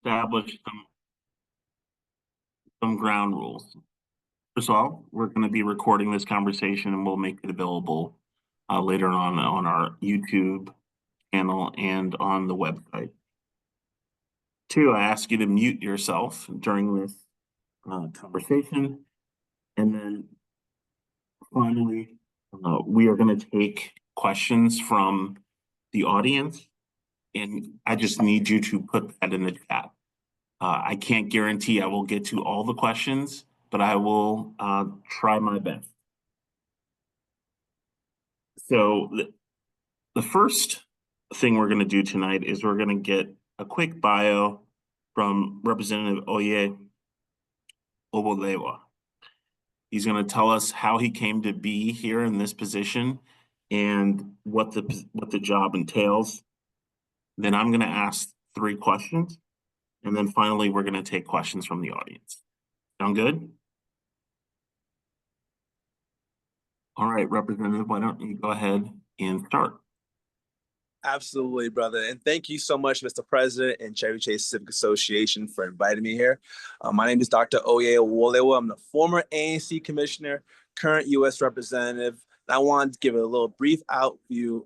establish some ground rules. First of all, we're going to be recording this conversation and we'll make it available later on our YouTube channel and on the website. Two, I ask you to mute yourself during this conversation. And then finally, we are going to take questions from the audience. And I just need you to put that in the chat. I can't guarantee I will get to all the questions, but I will try my best. So the first thing we're going to do tonight is we're going to get a quick bio from Representative Oye Owolewa. He's going to tell us how he came to be here in this position and what the job entails. Then I'm going to ask 3 questions. And then finally, we're going to take questions from the audience. Sound good? All right, Representative, why don't you go ahead and start? Absolutely, brother. And thank you so much, Mr. President and Chevy Chase Civic Association for inviting me here. My name is Dr. Oye Owolewa. I'm the former ANC commissioner, current U.S. representative. And I wanted to give a little brief overview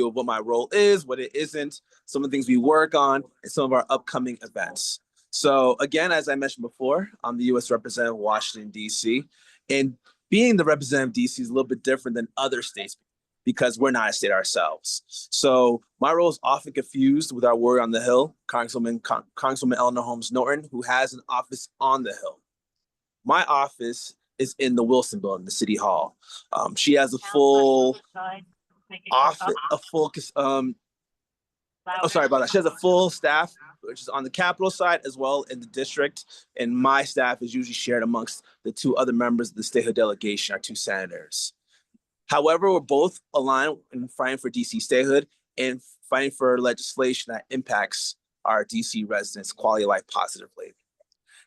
of what my role is, what it isn't, some of the things we work on, and some of our upcoming events. So again, as I mentioned before, I'm the U.S. representative of Washington, D.C. And being the representative of D.C. is a little bit different than other states because we're not a state ourselves. So my role is often confused with our warrior on the Hill, Congresswoman Eleanor Holmes Norton, who has an office on the Hill. My office is in the Wilson Building, the City Hall. She has a full office, sorry about that. She has a full staff, which is on the Capitol side as well in the district. And my staff is usually shared amongst the 2 other members of the statehood delegation, our 2 senators. However, we're both aligned in fighting for DC statehood and fighting for legislation that impacts our DC residents' quality of life positively.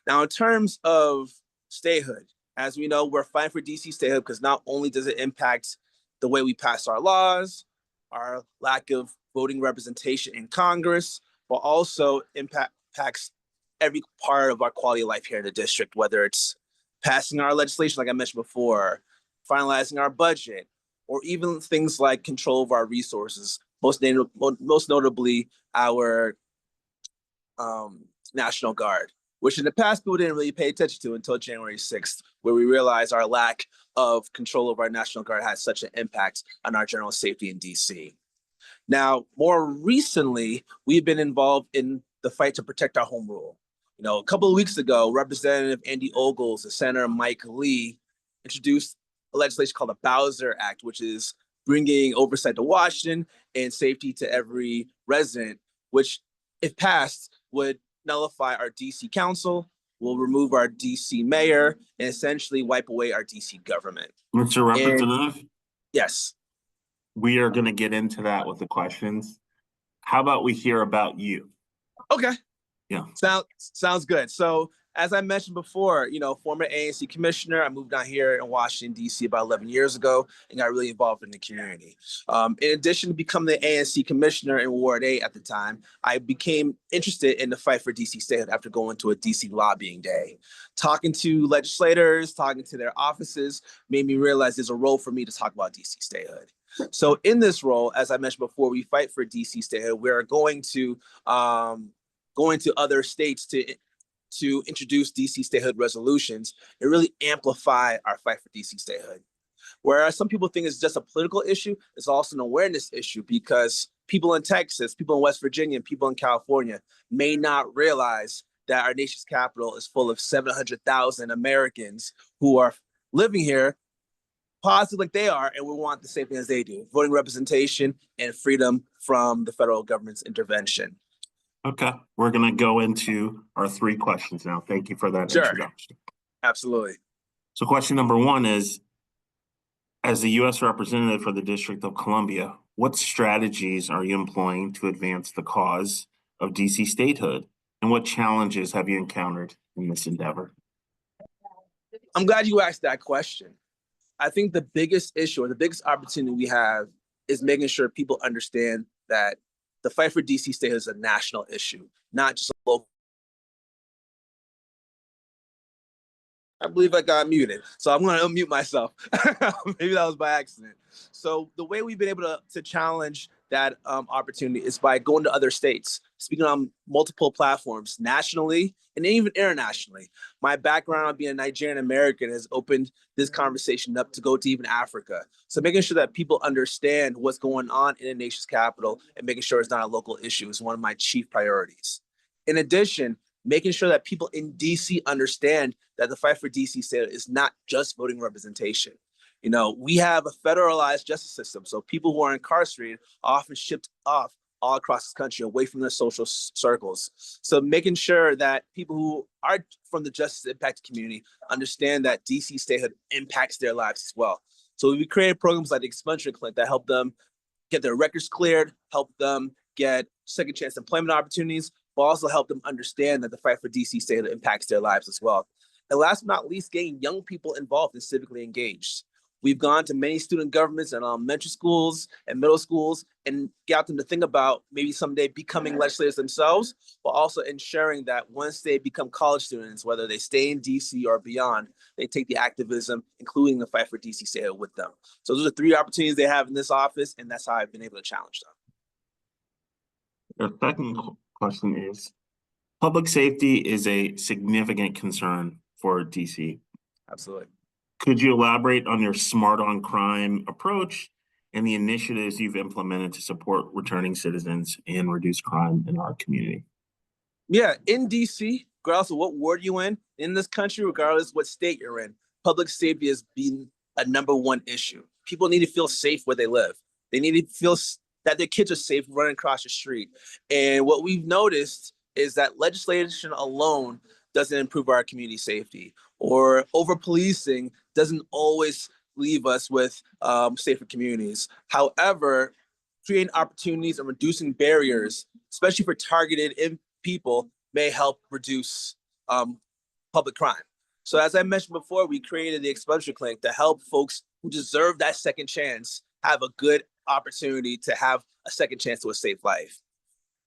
Now, in terms of statehood, as we know, we're fighting for DC statehood because not only does it impact the way we pass our laws, our lack of voting representation in Congress, but also impacts every part of our quality of life here in the district, whether it's passing our legislation, like I mentioned before, finalizing our budget, or even things like control of our resources, most notably our National Guard, which in the past people didn't really pay attention to until January 6th, where we realized our lack of control of our National Guard had such an impact on our general safety in DC. Now, more recently, we've been involved in the fight to protect our home rule. You know, a couple of weeks ago, Representative Andy Ogles and Senator Mike Lee introduced a legislation called the Bowser Act, which is bringing oversight to Washington and safety to every resident, which, if passed, would nullify our DC council, will remove our DC mayor, and essentially wipe away our DC government. Mr. Representative? Yes. We are going to get into that with the questions. How about we hear about you? Okay. Yeah. Sounds good. So as I mentioned before, you know, former ANC commissioner, I moved down here in Washington, D.C. about 11 years ago and got really involved in the community. In addition to becoming the ANC commissioner in Ward 8 at the time, I became interested in the fight for D.C. statehood after going to a D.C. lobbying day. Talking to legislators, talking to their offices made me realize there's a role for me to talk about D.C. statehood. So in this role, as I mentioned before, we fight for D.C. statehood. We're going to other states to introduce DC statehood resolutions and really amplify our fight for DC statehood. Whereas some people think it's just a political issue, it's also an awareness issue because people in Texas, people in West Virginia, and people in California may not realize that our nation's capital is full of 700,000 Americans who are living here positive like they are, and we want the same thing as they do, voting representation and freedom from the federal government's intervention. Okay, we're going to go into our 3 questions now. Thank you for that introduction. Absolutely. So question number 1 is, as the U.S. representative for the District of Columbia, what strategies are you employing to advance the cause of DC statehood? And what challenges have you encountered in this endeavor? I'm glad you asked that question. I think the biggest issue or the biggest opportunity we have is making sure people understand that the fight for DC statehood is a national issue, not just a local I believe I got muted, so I'm going to unmute myself. Maybe that was by accident. So the way we've been able to challenge that opportunity is by going to other states, speaking on multiple platforms, nationally and even internationally. My background being a Nigerian American has opened this conversation up to go to even Africa. So making sure that people understand what's going on in the nation's capital and making sure it's not a local issue is one of my chief priorities. In addition, making sure that people in DC understand that the fight for DC state is not just voting representation. You know, we have a federalized justice system, so people who are incarcerated are often shipped off all across this country away from their social circles. So making sure that people who are from the justice impacted community understand that DC statehood impacts their lives as well. So we created programs like the Expungement Clinic that help them get their records cleared, help them get second chance employment opportunities, but also help them understand that the fight for DC statehood impacts their lives as well. And last but not least, getting young people involved and civically engaged. We've gone to many student governments and elementary schools and middle schools and got them to think about maybe someday becoming legislators themselves, but also ensuring that once they become college students, whether they stay in DC or beyond, they take the activism, including the fight for DC statehood with them. So those are 3 opportunities they have in this office, and that's how I've been able to challenge them. The second question is, public safety is a significant concern for DC. Absolutely. Could you elaborate on your smart on crime approach and the initiatives you've implemented to support returning citizens and reduce crime in our community? Yeah, in DC, regardless of what ward you're in this country, regardless of what state you're in, public safety has been a #1 issue. People need to feel safe where they live. They need to feel that their kids are safe running across the street. And what we've noticed is that legislation alone doesn't improve our community safety, or over policing doesn't always leave us with safer communities. However, creating opportunities and reducing barriers, especially for targeted people, may help reduce public crime. So as I mentioned before, we created the Expungement Clinic to help folks who deserve that second chance have a good opportunity to have a second chance to a safe life.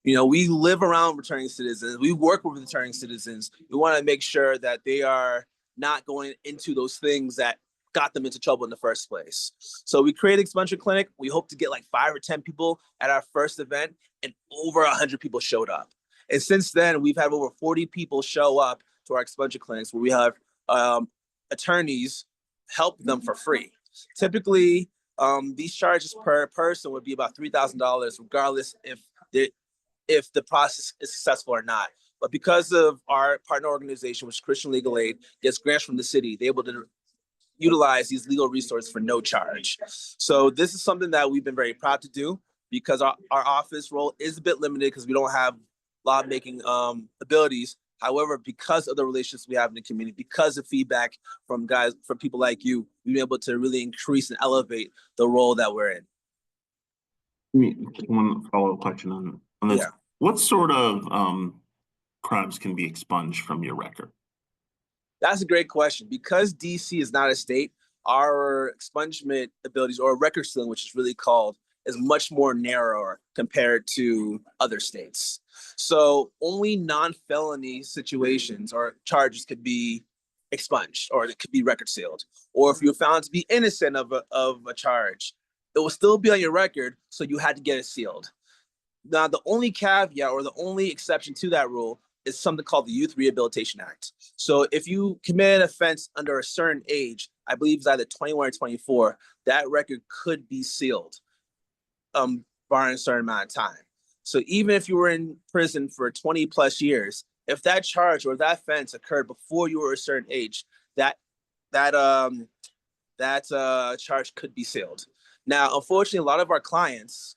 You know, we live around returning citizens. We work with returning citizens. We want to make sure that they are not going into those things that got them into trouble in the first place. So we created Expungement Clinic. We hope to get like 5 or 10 people at our first event, and over 100 people showed up. And since then, we've had over 40 people show up to our Expungement Clinics, where we have attorneys help them for free. Typically, these charges per person would be about $3,000, regardless if the process is successful or not. But because of our partner organization, which is Christian Legal Aid, gets grants from the city, they're able to utilize these legal resources for no charge. So this is something that we've been very proud to do, because our office role is a bit limited because we don't have law-making abilities. However, because of the relationships we have in the community, because of feedback from people like you, we've been able to really increase and elevate the role that we're in. One follow-up question on this. Yeah. What sort of crimes can be expunged from your record? That's a great question. Because DC is not a state, our expungement abilities, or record sealing, which is really called, is much more narrower compared to other states. So only non-felony situations or charges could be expunged, or it could be record sealed. Or if you're found to be innocent of a charge, it will still be on your record, so you had to get it sealed. Now, the only caveat or the only exception to that rule is something called the Youth Rehabilitation Act. So if you commit an offense under a certain age, I believe it's either 21 or 24, that record could be sealed, barring a certain amount of time. So even if you were in prison for 20 plus years, if that charge or that offense occurred before you were a certain age, that charge could be sealed. Now, unfortunately, a lot of our clients,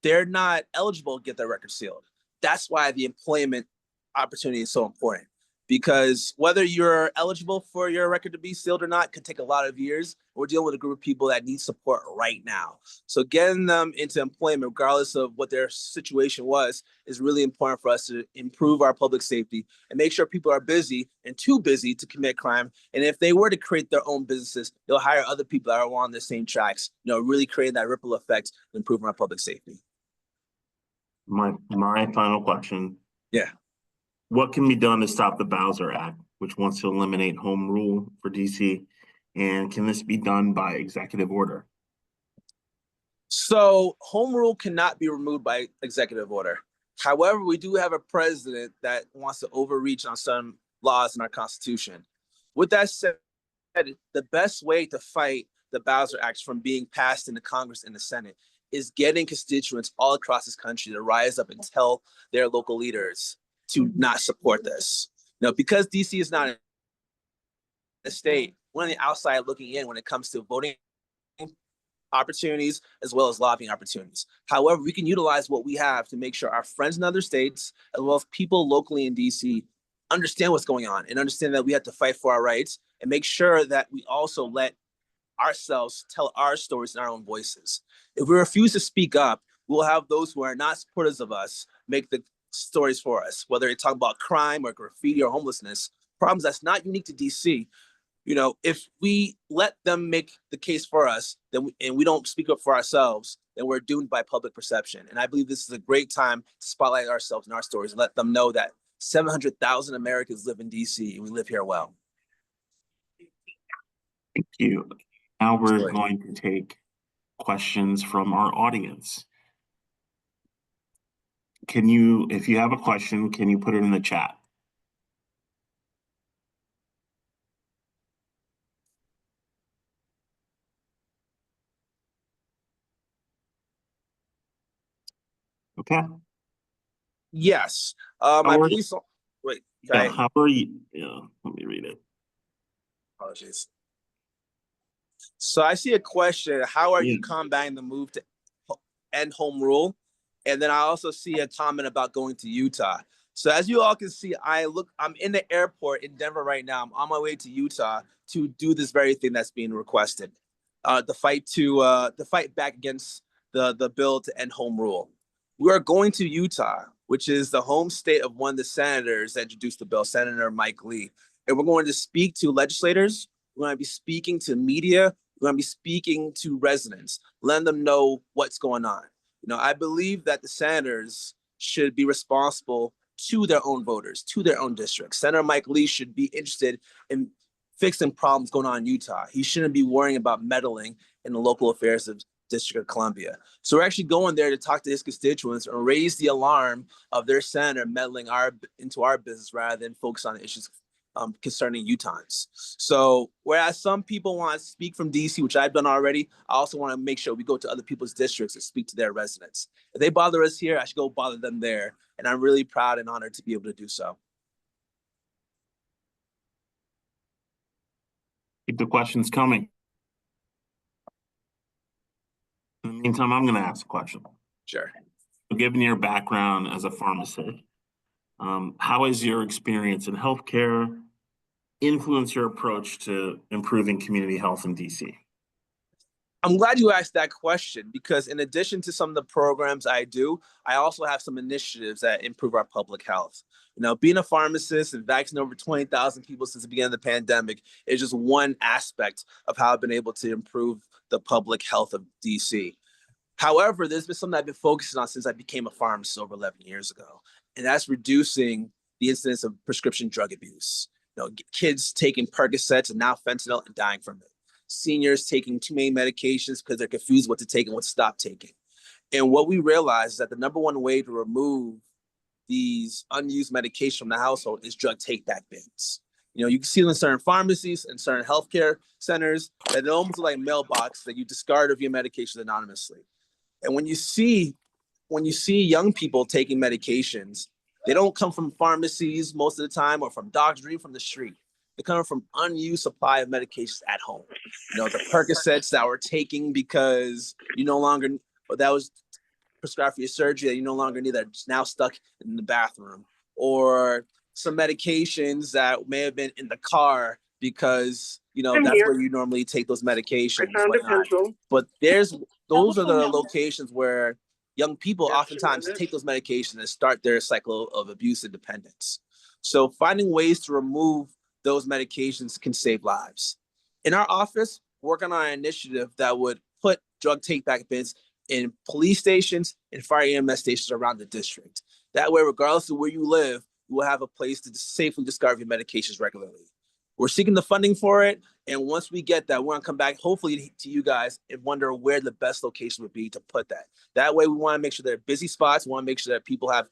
they're not eligible to get their record sealed. That's why the employment opportunity is so important, because whether you're eligible for your record to be sealed or not could take a lot of years. We're dealing with a group of people that need support right now. So getting them into employment, regardless of what their situation was, is really important for us to improve our public safety and make sure people are busy and too busy to commit crime. And if they were to create their own businesses, they'll hire other people that are on the same tracks, really creating that ripple effect and improving our public safety. My final question. Yeah. What can be done to stop the Bowser Act, which wants to eliminate home rule for DC? And can this be done by executive order? So home rule cannot be removed by executive order. However, we do have a president that wants to overreach on some laws in our Constitution. With that said, the best way to fight the Bowser Act from being passed in the Congress and the Senate is getting constituents all across this country to rise up and tell their local leaders to not support this. Because DC is not a state, we're on the outside looking in when it comes to voting opportunities as well as lobbying opportunities. However, we can utilize what we have to make sure our friends in other states, as well as people locally in DC, understand what's going on and understand that we have to fight for our rights and make sure that we also let ourselves tell our stories in our own voices. If we refuse to speak up, we'll have those who are not supporters of us make the stories for us, whether it's talking about crime or graffiti or homelessness, problems that's not unique to DC. If we let them make the case for us, and we don't speak up for ourselves, then we're doomed by public perception. And I believe this is a great time to spotlight ourselves and our stories and let them know that 700,000 Americans live in DC and we live here well. Thank you. Now we're going to take questions from our audience. If you have a question, can you put it in the chat? Okay. Yes. I believe so. Wait. Yeah, how are you? Yeah, let me read it. Apologies. So I see a question. How are you combating the move to end home rule? And then I also see a comment about going to Utah. So as you all can see, I'm in the airport in Denver right now. I'm on my way to Utah to do this very thing that's being requested. The fight back against the bill to end home rule. We are going to Utah, which is the home state of one of the senators that introduced the bill, Senator Mike Lee. And we're going to speak to legislators. We're going to be speaking to media. We're going to be speaking to residents, letting them know what's going on. I believe that the senators should be responsible to their own voters, to their own districts. Senator Mike Lee should be interested in fixing problems going on in Utah. He shouldn't be worrying about meddling in the local affairs of District of Columbia. So we're actually going there to talk to his constituents and raise the alarm of their senator meddling into our business rather than focus on the issues concerning Utahns. So whereas some people want to speak from DC, which I've done already, I also want to make sure we go to other people's districts and speak to their residents. If they bother us here, I should go bother them there. And I'm really proud and honored to be able to do so. Keep the questions coming. In the meantime, I'm going to ask a question. Sure. Given your background as a pharmacist, how has your experience in healthcare influenced your approach to improving community health in DC? I'm glad you asked that question because in addition to some of the programs I do, I also have some initiatives that improve our public health. Being a pharmacist and vaccinating over 20,000 people since the beginning of the pandemic is just one aspect of how I've been able to improve the public health of DC. However, there's been something I've been focusing on since I became a pharmacist over 11 years ago, and that's reducing the incidence of prescription drug abuse. Kids taking Percocets and now fentanyl and dying from it. Seniors taking too many medications because they're confused what to take and what to stop taking. And what we realize is that the number one way to remove these unused medications from the household is drug take-back bins. You can see them in certain pharmacies and certain healthcare centers that they almost look like mailbox that you discard of your medications anonymously. And when you see young people taking medications, they don't come from pharmacies most of the time or from doctors or even from the street. They're coming from unused supply of medications at home. The Percocets that we're taking because that was prescribed for your surgery that you no longer need, that's now stuck in the bathroom. Or some medications that may have been in the car because that's where you normally take those medications. But those are the locations where young people oftentimes take those medications and start their cycle of abuse and dependence. So finding ways to remove those medications can save lives. In our office, working on an initiative that would put drug take-back bins in police stations and fire EMS stations around the district. That way, regardless of where you live, you will have a place to safely discard your medications regularly. We're seeking the funding for it, and once we get that, we're gonna come back, hopefully, to you guys and wonder where the best location would be to put that. That way, we want to make sure they're busy spots. We want to make sure that people have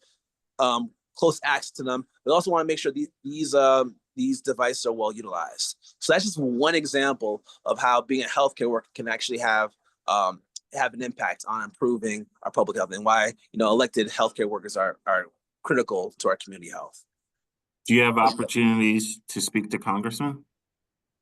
close access to them. We also want to make sure these devices are well utilized. So that's just one example of how being a healthcare worker can actually have an impact on improving our public health, and why elected healthcare workers are critical to our community health. Do you have opportunities to speak to congressmen?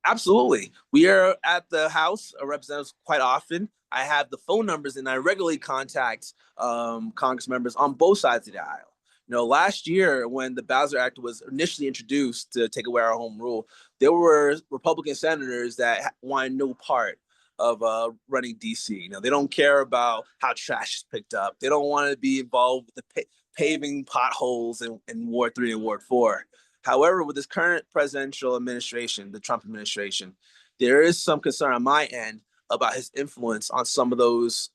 Absolutely. We are at the House of Representatives quite often. I have the phone numbers, and I regularly contact Congress members on both sides of the aisle. Last year when the Bowser Act was initially introduced to take away our home rule, there were Republican senators that wanted no part of running DC. They don't care about how trash is picked up. They don't want to be involved with the paving potholes in Ward 3 and Ward 4. However, with this current presidential administration, the Trump administration, there is some concern on my end about his influence on some of those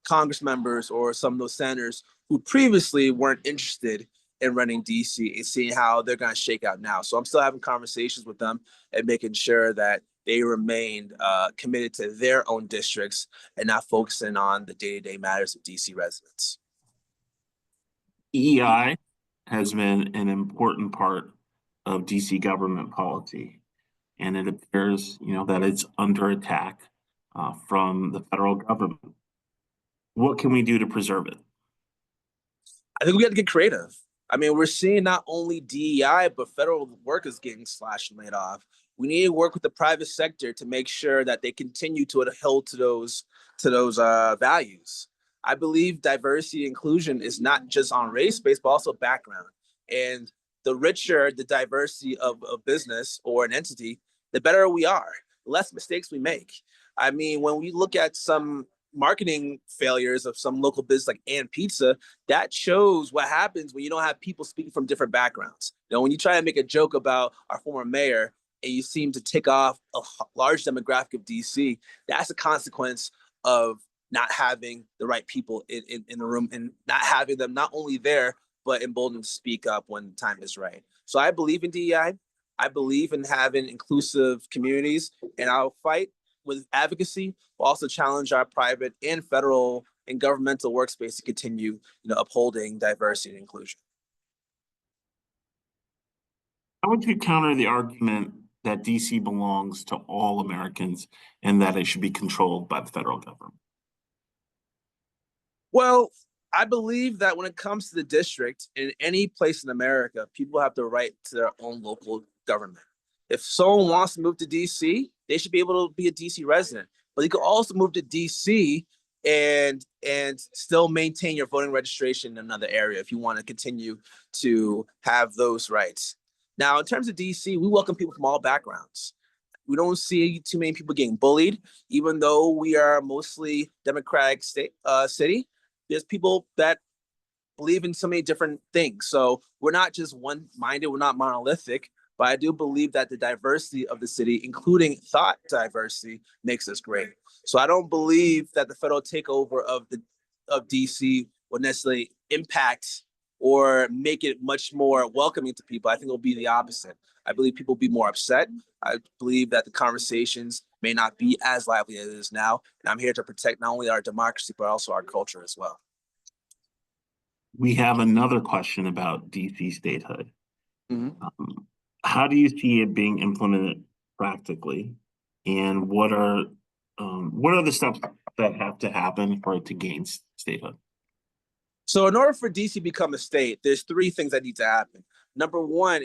Congress members or some of those senators who previously weren't interested in running DC, and seeing how they're going to shake out now. So I'm still having conversations with them and making sure that they remain committed to their own districts and not focusing on the day-to-day matters of DC residents. EEI has been an important part of DC government policy, and it appears, that it's under attack from the federal government. What can we do to preserve it? I think we got to get creative. I mean, we're seeing not only DEI, but federal workers getting slashed and laid off. We need to work with the private sector to make sure that they continue to adhere to those values. I believe diversity and inclusion is not just on race-based, but also background. And the richer the diversity of a business or an entity, the better we are, the less mistakes we make. I mean, when we look at some marketing failures of some local business like And Pizza, that shows what happens when you don't have people speaking from different backgrounds. When you try to make a joke about our former mayor and you seem to tick off a large demographic of DC, that's a consequence of not having the right people in the room, and not having them not only there, but emboldened to speak up when the time is right. So I believe in DEI. I believe in having inclusive communities, and I'll fight with advocacy, will also challenge our private and federal and governmental workspace to continue, upholding diversity and inclusion. How would you counter the argument that DC belongs to all Americans and that it should be controlled by the federal government? Well, I believe that when it comes to the district, in any place in America, people have the right to their own local government. If someone wants to move to DC, they should be able to be a DC resident. But you can also move to DC and still maintain your voting registration in another area if you want to continue to have those rights. Now, in terms of DC, we welcome people from all backgrounds. We don't see too many people getting bullied, even though we are mostly Democratic city. There's people that believe in so many different things. So we're not just one-minded, we're not monolithic, but I do believe that the diversity of the city, including thought diversity, makes us great. So I don't believe that the federal takeover of DC will necessarily impact or make it much more welcoming to people. I think it'll be the opposite. I believe people will be more upset. I believe that the conversations may not be as lively as it is now. And I'm here to protect not only our democracy, but also our culture as well. We have another question about DC statehood. Mm-hmm. How do you see it being implemented practically? And what are the steps that have to happen for it to gain statehood? So in order for DC to become a state, there's three things that need to happen. Number one,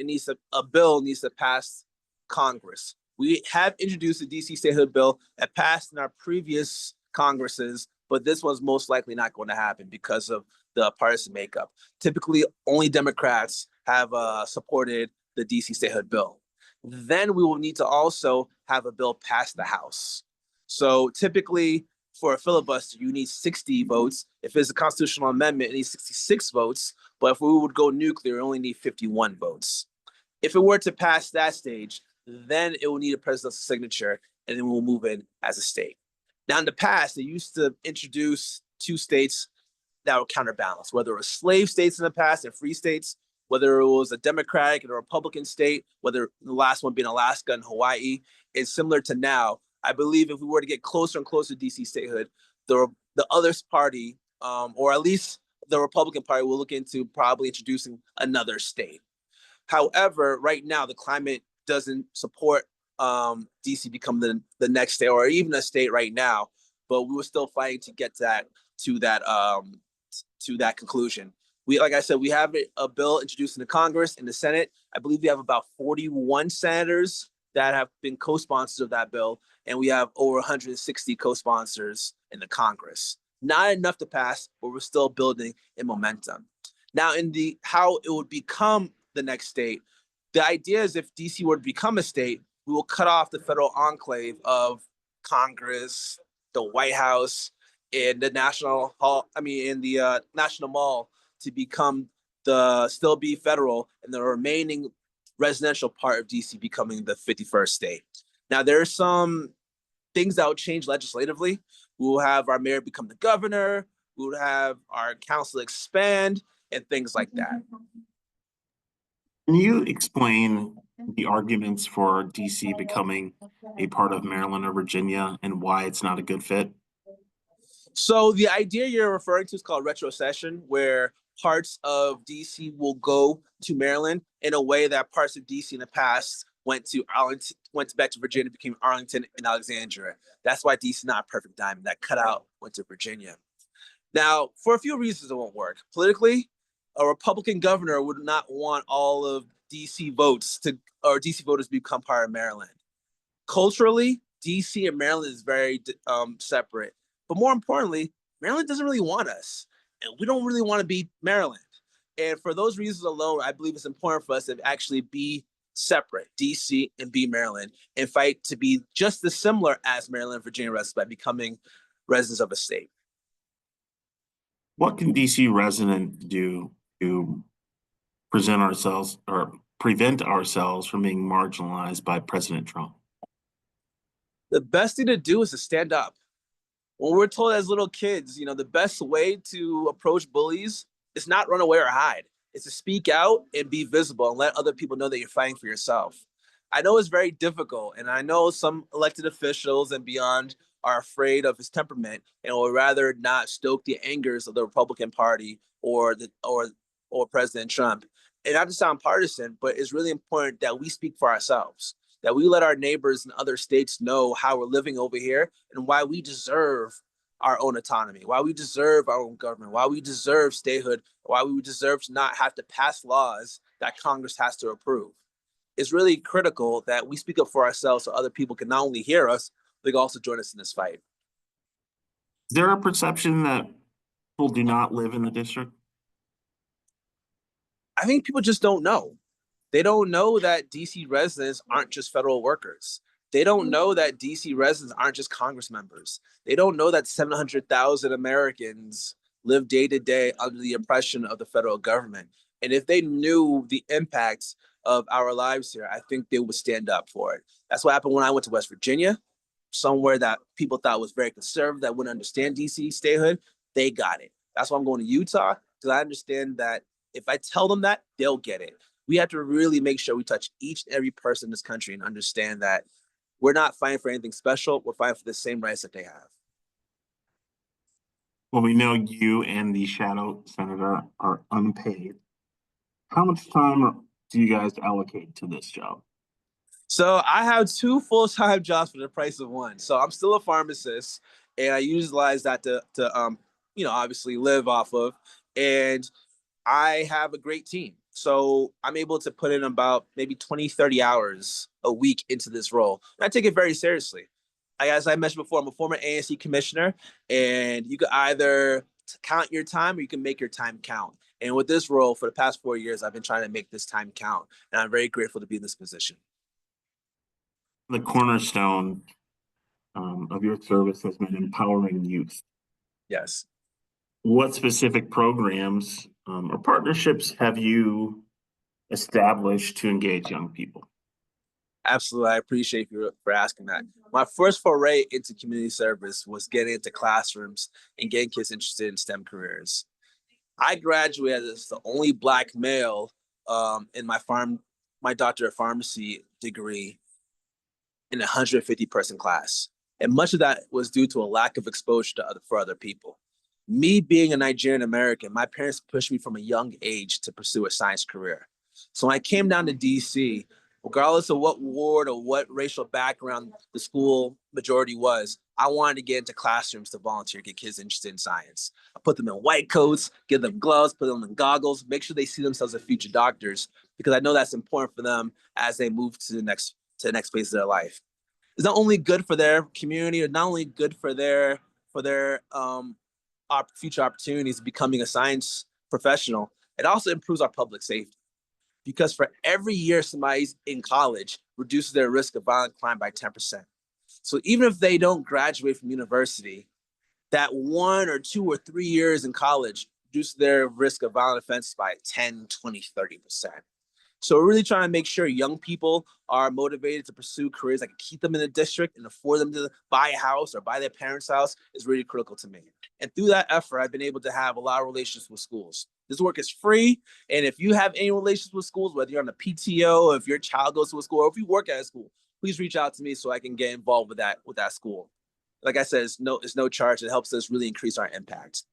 a bill needs to pass Congress. We have introduced the DC Statehood bill that passed in our previous Congresses, but this one's most likely not going to happen because of the partisan makeup. Typically, only Democrats have supported the DC Statehood bill. Then we will need to also have a bill pass the House. So typically, for a filibuster, you need 60 votes. If it's a constitutional amendment, it needs 66 votes. But if we would go nuclear, we only need 51 votes. If it were to pass that stage, then it will need a presidential signature, and then we'll move in as a state. Now, in the past, they used to introduce two states that would counterbalance, whether it was slave states in the past and free states, whether it was a Democratic and a Republican state, whether the last one being Alaska and Hawaii, is similar to now. I believe if we were to get closer and closer to DC statehood, the other party, or at least the Republican Party, will look into probably introducing another state. However, right now the climate doesn't support DC become the next state or even a state right now. But we were still fighting to get to that conclusion. Like I said, we have a bill introduced in the Congress, in the Senate. I believe we have about 41 senators that have been co-sponsors of that bill, and we have over 160 co-sponsors in the Congress. Not enough to pass, but we're still building in momentum. Now, in the how it would become the next state, the idea is if DC were to become a state, we will cut off the federal enclave of Congress, the White House, and the National Hall. In the National Mall, to become still be federal, and the remaining residential part of DC becoming the 51st state. Now, there are some things that will change legislatively. We will have our mayor become the governor. We will have our council expand and things like that. Can you explain the arguments for DC becoming a part of Maryland or Virginia and why it's not a good fit? So the idea you're referring to is called retrocession, where parts of DC will go to Maryland in a way that parts of DC in the past went to Arlington, went back to Virginia, became Arlington and Alexandria. That's why DC is not a perfect diamond. That cutout went to Virginia. Now, for a few reasons, it won't work. Politically, a Republican governor would not want all of DC voters to become part of Maryland. Culturally, DC and Maryland is very separate. But more importantly, Maryland doesn't really want us, and we don't really want to be Maryland. And for those reasons alone, I believe it's important for us to actually be separate, DC and be Maryland, and fight to be just as similar as Maryland and Virginia residents by becoming residents of a state. What can DC residents do to present ourselves or prevent ourselves from being marginalized by President Trump? The best thing to do is to stand up. When we're told as little kids, the best way to approach bullies is not run away or hide. It's to speak out and be visible and let other people know that you're fighting for yourself. I know it's very difficult, and I know some elected officials and beyond are afraid of his temperament and would rather not stoke the angers of the Republican Party or President Trump. And not to sound partisan, but it's really important that we speak for ourselves, that we let our neighbors in other states know how we're living over here and why we deserve our own autonomy, why we deserve our own government, why we deserve statehood, why we deserve to not have to pass laws that Congress has to approve. It's really critical that we speak up for ourselves so other people can not only hear us, they can also join us in this fight. Is there a perception that people do not live in the district? I think people just don't know. They don't know that DC residents aren't just federal workers. They don't know that DC residents aren't just Congress members. They don't know that 700,000 Americans live day to day under the oppression of the federal government. And if they knew the impacts of our lives here, I think they would stand up for it. That's what happened when I went to West Virginia, somewhere that people thought was very conservative, that wouldn't understand DC statehood. They got it. That's why I'm going to Utah, because I understand that if I tell them that, they'll get it. We have to really make sure we touch each and every person in this country and understand that we're not fighting for anything special. We're fighting for the same rights that they have. Well, we know you and the shadow senator are unpaid. How much time do you guys allocate to this job? So I have 2 full-time jobs for the price of one. So I'm still a pharmacist, and I utilize that to obviously live off of. And I have a great team. So I'm able to put in about maybe 20, 30 hours a week into this role. And I take it very seriously. As I mentioned before, I'm a former ANC commissioner, and you can either count your time or you can make your time count. And with this role, for the past 4 years, I've been trying to make this time count. And I'm very grateful to be in this position. The cornerstone of your service has been empowering youth. Yes. What specific programs or partnerships have you established to engage young people? Absolutely. I appreciate you for asking that. My first foray into community service was getting into classrooms and getting kids interested in STEM careers. I graduated as the only Black male in my doctor of pharmacy degree in a 150-person class. And much of that was due to a lack of exposure for other people. Me being a Nigerian American, my parents pushed me from a young age to pursue a science career. So when I came down to DC, regardless of what ward or what racial background the school majority was, I wanted to get into classrooms to volunteer, get kids interested in science. I put them in white coats, give them gloves, put them in goggles, make sure they see themselves as future doctors, because I know that's important for them as they move to the next phase of their life. It's not only good for their community, or not only good for their future opportunities of becoming a science professional, it also improves our public safety. Because for every year somebody's in college, reduces their risk of violent crime by 10%. So even if they don't graduate from university, that 1 or 2 or 3 years in college reduces their risk of violent offenses by 10, 20, 30%. So we're really trying to make sure young people are motivated to pursue careers that can keep them in the district and afford them to buy a house or buy their parents' house is really critical to me. And through that effort, I've been able to have a lot of relationships with schools. This work is free. And if you have any relations with schools, whether you're on the PTO, if your child goes to a school, or if you work at a school, please reach out to me so I can get involved with that school. Like I said, it's no charge. It helps us really increase our impact.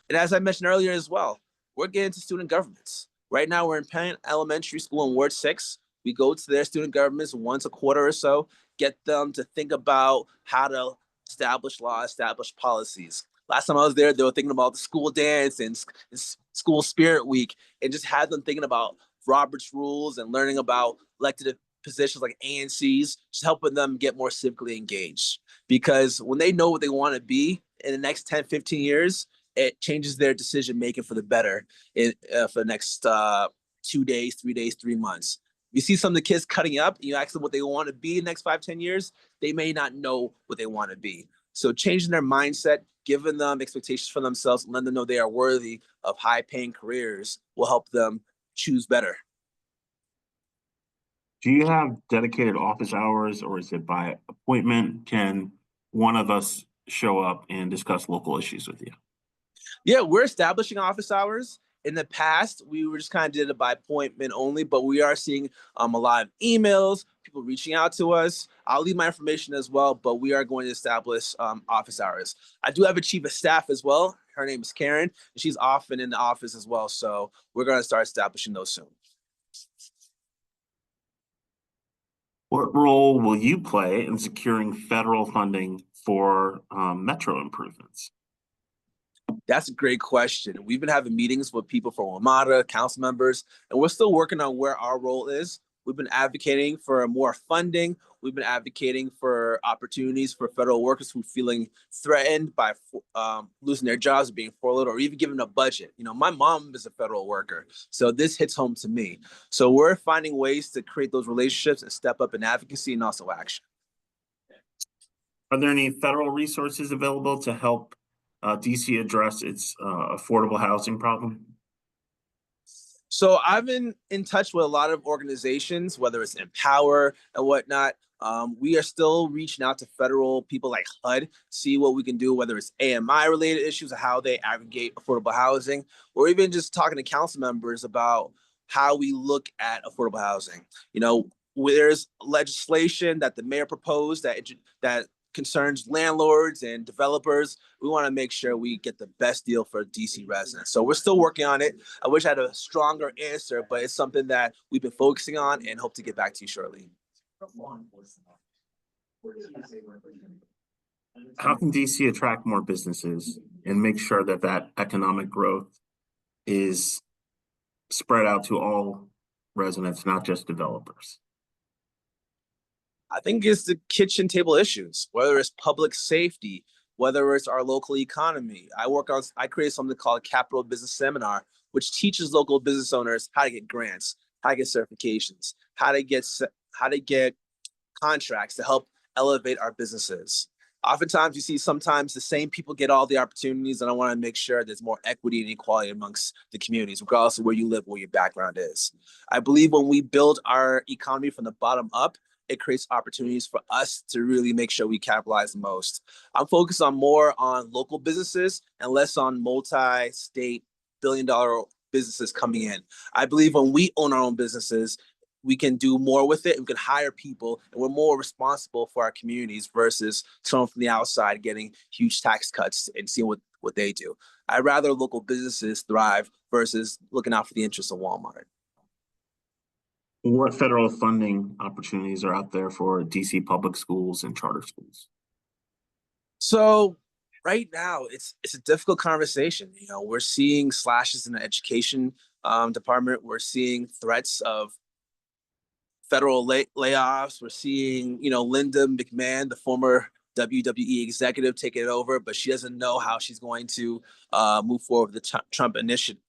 And as I mentioned earlier as well, we're getting to student governments. Right now, we're in Penn Elementary School in Ward 6. We go to their student governments once a quarter or so, get them to think about how to establish law, establish policies. Last time I was there, they were thinking about the school dance and school spirit week, and just had them thinking about Robert's rules and learning about elected positions like ANCs, just helping them get more civically engaged. Because when they know what they want to be in the next 10, 15 years, it changes their decision making for the better for the next 2 days, 3 days, 3 months. You see some of the kids cutting up, you ask them what they want to be in the next 5, 10 years, they may not know what they want to be. So changing their mindset, giving them expectations for themselves, and letting them know they are worthy of high-paying careers will help them choose better. Do you have dedicated office hours, or is it by appointment? Can one of us show up and discuss local issues with you? Yeah, we're establishing office hours. In the past, we were just kind of did it by appointment only, but we are seeing a lot of emails, people reaching out to us. I'll leave my information as well, but we are going to establish office hours. I do have a chief of staff as well. Her name is Karen, and she's often in the office as well. So we're going to start establishing those soon. What role will you play in securing federal funding for metro improvements? That's a great question. We've been having meetings with people from WMATA, council members, and we're still working on where our role is. We've been advocating for more funding. We've been advocating for opportunities for federal workers who are feeling threatened by losing their jobs, being furloughed, or even given a budget. You know, my mom is a federal worker, so this hits home to me. So we're finding ways to create those relationships and step up in advocacy and also action. Are there any federal resources available to help DC address its affordable housing problem? So I've been in touch with a lot of organizations, whether it's Empower and whatnot. We are still reaching out to federal people like HUD, see what we can do, whether it's AMI related issues, how they aggregate affordable housing, or even just talking to council members about how we look at affordable housing. You know, there's legislation that the mayor proposed that concerns landlords and developers. We want to make sure we get the best deal for DC residents. So we're still working on it. I wish I had a stronger answer, but it's something that we've been focusing on and hope to get back to you shortly. How can DC attract more businesses and make sure that that economic growth is spread out to all residents, not just developers? I think it's the kitchen table issues, whether it's public safety, whether it's our local economy. I created something called Capital Business Seminar, which teaches local business owners how to get grants, how to get certifications, how to get contracts to help elevate our businesses. Oftentimes you see sometimes the same people get all the opportunities, and I want to make sure there's more equity and equality amongst the communities, regardless of where you live, where your background is. I believe when we build our economy from the bottom up, it creates opportunities for us to really make sure we capitalize the most. I'm focused on more on local businesses and less on multi-state billion-dollar businesses coming in. I believe when we own our own businesses, we can do more with it. We can hire people, and we're more responsible for our communities versus someone from the outside getting huge tax cuts and seeing what they do. I'd rather local businesses thrive versus looking out for the interests of Walmart. What federal funding opportunities are out there for DC public schools and charter schools? So right now, it's a difficult conversation. We're seeing slashes in the education department. We're seeing threats of federal layoffs. We're seeing, Linda McMahon, the former WWE executive, take it over, but she doesn't know how she's going to move forward with the Trump initiative.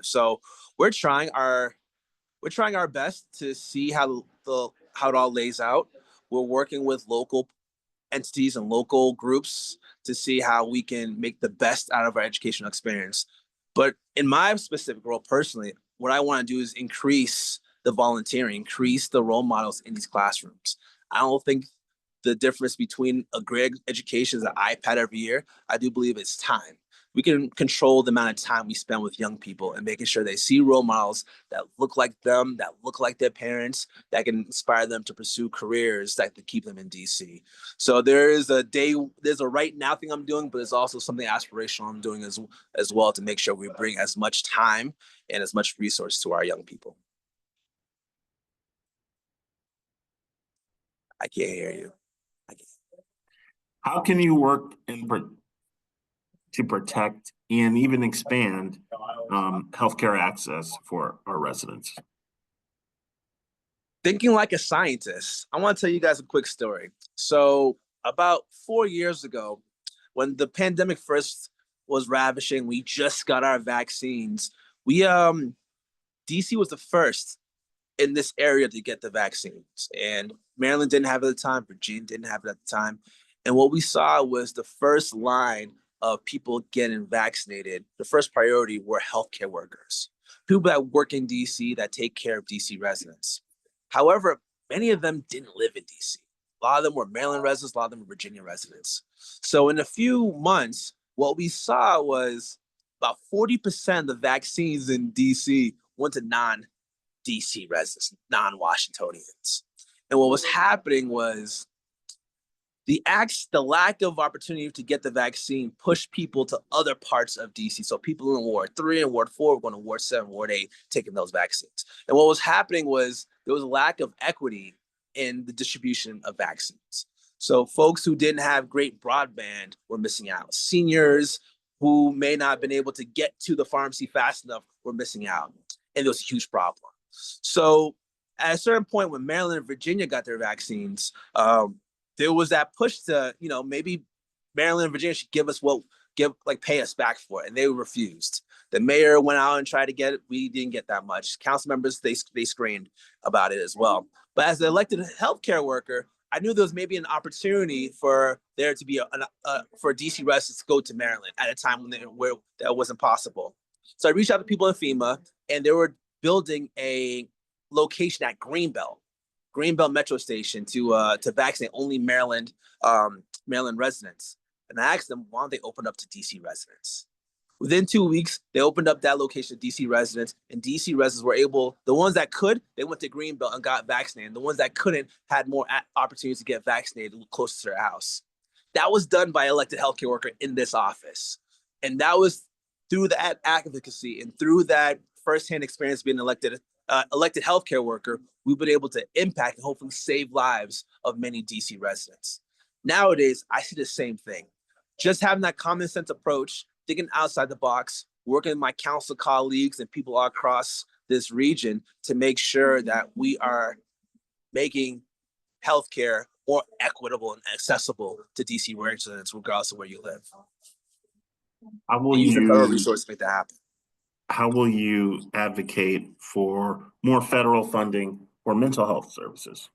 So we're trying our best to see how it all lays out. We're working with local entities and local groups to see how we can make the best out of our educational experience. But in my specific role personally, what I want to do is increase the volunteering, increase the role models in these classrooms. I don't think the difference between a great education is an iPad every year. I do believe it's time. We can control the amount of time we spend with young people and making sure they see role models that look like them, that look like their parents, that can inspire them to pursue careers that can keep them in DC. So there's a right now thing I'm doing, but there's also something aspirational I'm doing as well to make sure we bring as much time and as much resource to our young people. I can't hear you. How can you work to protect and even expand healthcare access for our residents? Thinking like a scientist, I want to tell you guys a quick story. So about 4 years ago, when the pandemic first was ravishing, we just got our vaccines. DC was the first in this area to get the vaccines, and Maryland didn't have it at the time, Virginia didn't have it at the time. And what we saw was the first line of people getting vaccinated. The first priority were healthcare workers, people that work in DC that take care of DC residents. However, many of them didn't live in DC. A lot of them were Maryland residents, a lot of them were Virginia residents. So in a few months, what we saw was about 40% of the vaccines in DC went to non-DC residents, non-Washingtonians. And what was happening was the lack of opportunity to get the vaccine pushed people to other parts of DC. So people in Ward 3 and Ward 4 were going to Ward 7, Ward 8, taking those vaccines. And what was happening was there was a lack of equity in the distribution of vaccines. So folks who didn't have great broadband were missing out. Seniors who may not have been able to get to the pharmacy fast enough were missing out. And there was a huge problem. So at a certain point when Maryland and Virginia got their vaccines, there was that push to, maybe Maryland and Virginia should pay us back for it. And they refused. The mayor went out and tried to get it. We didn't get that much. Council members, they screamed about it as well. But as an elected healthcare worker, I knew there was maybe an opportunity for there to be for DC residents to go to Maryland at a time where that wasn't possible. So I reached out to people in FEMA, and they were building a location at Greenbelt Metro Station to vaccinate only Maryland residents. And I asked them, why don't they open up to DC residents? Within 2 weeks, they opened up that location to DC residents, and DC residents were able, the ones that could, they went to Greenbelt and got vaccinated. The ones that couldn't had more opportunities to get vaccinated closer to their house. That was done by an elected healthcare worker in this office. And that was through that advocacy and through that firsthand experience being elected healthcare worker, we've been able to impact and hopefully save lives of many DC residents. Nowadays, I see the same thing. Just having that common sense approach, thinking outside the box, working with my council colleagues and people all across this region to make sure that we are making healthcare more equitable and accessible to DC residents, regardless of where you live. How will use the federal resources to make that happen. How will you advocate for more federal funding for mental health services?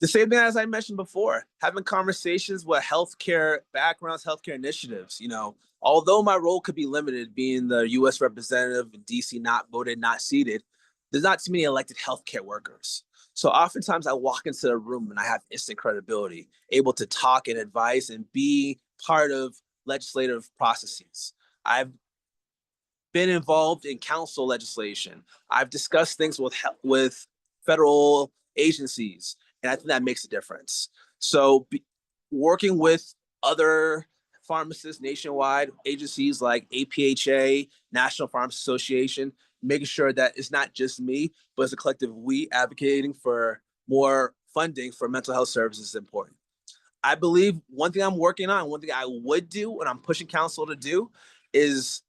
The same thing as I mentioned before, having conversations with healthcare backgrounds, healthcare initiatives. Although my role could be limited, being the U.S. representative in DC, not voted, not seated, there's not too many elected healthcare workers. So oftentimes I walk into a room and I have instant credibility, able to talk and advise and be part of legislative processes. I've been involved in council legislation. I've discussed things with federal agencies, and I think that makes a difference. So working with other pharmacists nationwide, agencies like APHA, National Pharmacy Association, making sure that it's not just me, but it's a collective we advocating for more funding for mental health services is important. I believe one thing I'm working on, one thing I would do, and I'm pushing council to do, is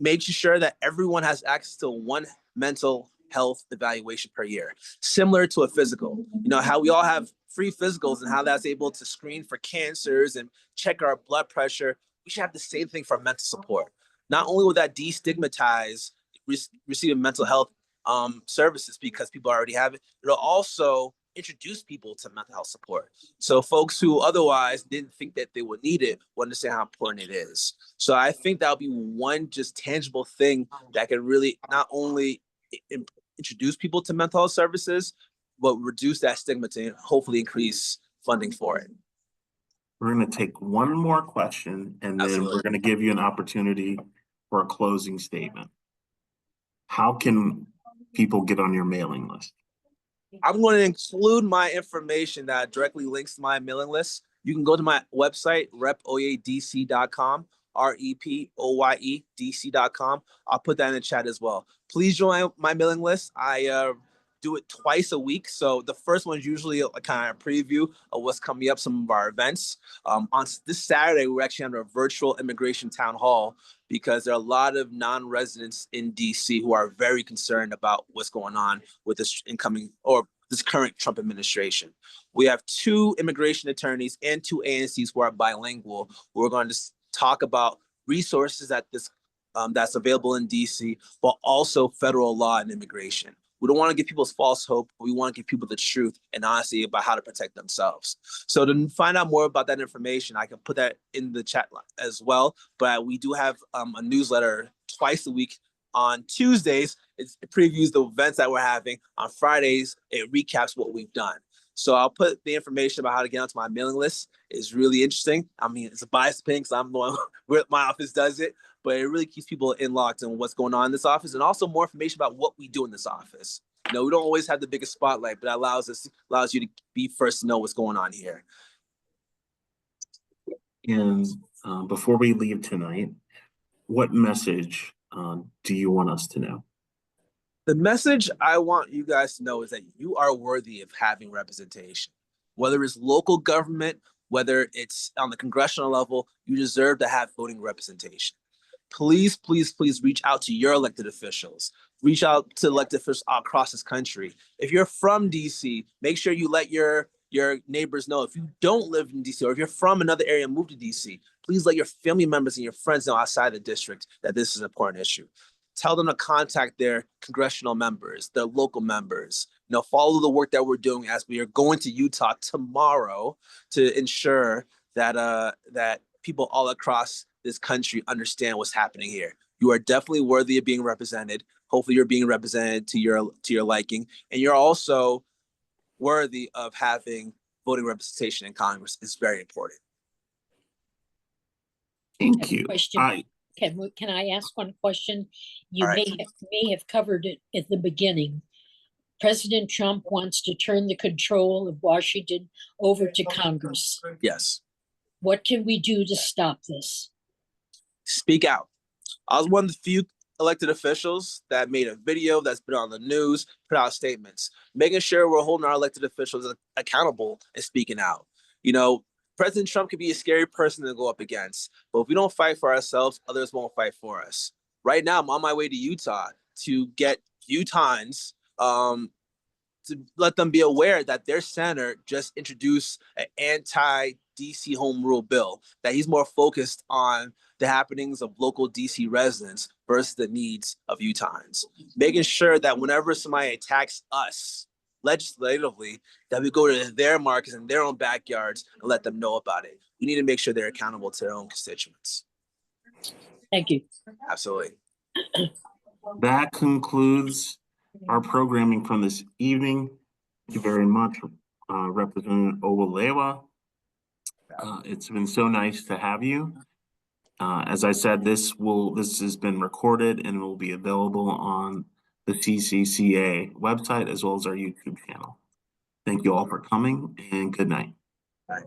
making sure that everyone has access to one mental health evaluation per year, similar to a physical. You know, how we all have free physicals and how that's able to screen for cancers and check our blood pressure. We should have the same thing for mental support. Not only will that destigmatize receiving mental health services because people already have it, it'll also introduce people to mental health support. So folks who otherwise didn't think that they would need it will understand how important it is. So I think that'll be one just tangible thing that can really not only introduce people to mental health services, but reduce that stigma to hopefully increase funding for it. We're going to take one more question, and then we're going to give you an opportunity for a closing statement. How can people get on your mailing list? I'm going to include my information that directly links to my mailing list. You can go to my website, repoyedc.com, REPOYEDC.com. I'll put that in the chat as well. Please join my mailing list. I do it twice a week. So the first one is usually a kind of preview of what's coming up, some of our events. On this Saturday, we're actually having a virtual immigration town hall because there are a lot of non-residents in DC who are very concerned about what's going on with this incoming or this current Trump administration. We have 2 immigration attorneys and 2 ANCs who are bilingual. We're going to talk about resources that that's available in DC, but also federal law and immigration. We don't want to give people false hope. We want to give people the truth and honesty about how to protect themselves. So to find out more about that information, I can put that in the chat as well. But we do have a newsletter twice a week. On Tuesdays, it previews the events that we're having. On Fridays, it recaps what we've done. So I'll put the information about how to get onto my mailing list. It's really interesting. I mean, it's a biased opinion because I'm the one where my office does it, but it really keeps people in locked on what's going on in this office, and also more information about what we do in this office. You know, we don't always have the biggest spotlight, but that allows you to be first to know what's going on here. And before we leave tonight, what message do you want us to know? The message I want you guys to know is that you are worthy of having representation. Whether it's local government, whether it's on the congressional level, you deserve to have voting representation. Please, please, please reach out to your elected officials. Reach out to elected officials across this country. If you're from DC, make sure you let your neighbors know. If you don't live in DC, or if you're from another area and move to DC, please let your family members and your friends know outside the district that this is an important issue. Tell them to contact their congressional members, their local members. You know, follow the work that we're doing as we are going to Utah tomorrow to ensure that that people all across this country understand what's happening here. You are definitely worthy of being represented. Hopefully, you're being represented to your liking, and you're also worthy of having voting representation in Congress. Is very important. Thank you. Question. Can I ask one question? You Right. may have covered it at the beginning. President Trump wants to turn the control of Washington over to Congress. Yes. What can we do to stop this? Speak out. I was one of the few elected officials that made a video that's been on the news, put out statements, making sure we're holding our elected officials accountable and speaking out. You know, President Trump could be a scary person to go up against, but if we don't fight for ourselves, others won't fight for us. Right now, I'm on my way to Utah to get Utahns to let them be aware that their senator just introduced an anti-DC home rule bill, that he's more focused on the happenings of local DC residents versus the needs of Utahns. Making sure that whenever somebody attacks us legislatively, that we go to their markets and their own backyards and let them know about it. We need to make sure they're accountable to their own constituents. Thank you. Absolutely. That concludes our programming from this evening. Thank you very much, Representative Owolewa. It's been so nice to have you. As I said, this has been recorded and will be available on the CCCA website as well as our YouTube channel. Thank you all for coming, and good night. Bye.